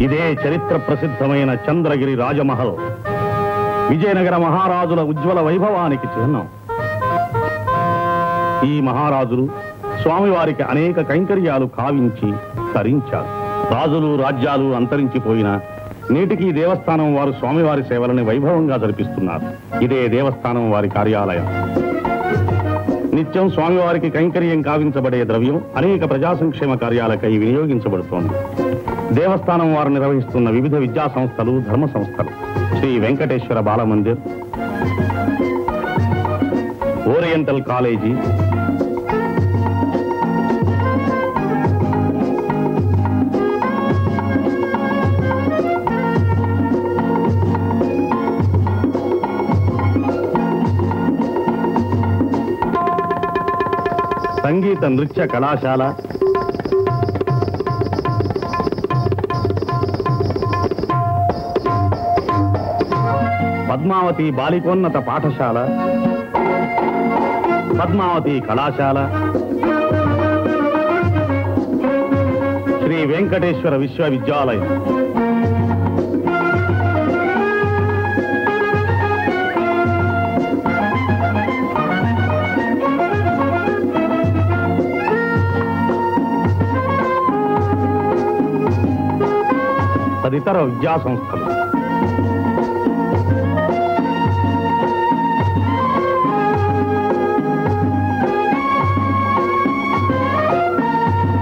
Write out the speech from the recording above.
ఇదే చరిత్ర ప్రసిద్ధమైన చంద్రగిరి రాజమహల్ విజయనగర మహారాజుల ఉజ్వల వైభవానికి చిహ్నం. ఈ మహారాజులు స్వామివారికి అనేక కైంకర్యాలు కావించి తరించారు. రాజులు రాజ్యాలు అంతరించిపోయినా నేటికి దేవస్థానం వారు స్వామివారి సేవలని వైభవంగా జరిపిస్తున్నారు. ఇదే దేవస్థానం వారి కార్యాలయం. నిత్యం స్వామివారికి కైంకర్యం కావించబడే ద్రవ్యం అనేక ప్రజా సంక్షేమ కార్యాలకై వినియోగించబడుతోంది. దేవస్థానం వారు నిర్వహిస్తున్న వివిధ విద్యా సంస్థలు, ధర్మ సంస్థలు శ్రీ వెంకటేశ్వర బాలమందిర్, ఓరియంటల్ కాలేజీ, సంగీత నృత్య కళాశాల, పద్మావతి బాలికోన్నత పాఠశాల, పద్మావతి కళాశాల, శ్రీ వెంకటేశ్వర విశ్వవిద్యాలయం, తదితర విద్యా సంస్థలు.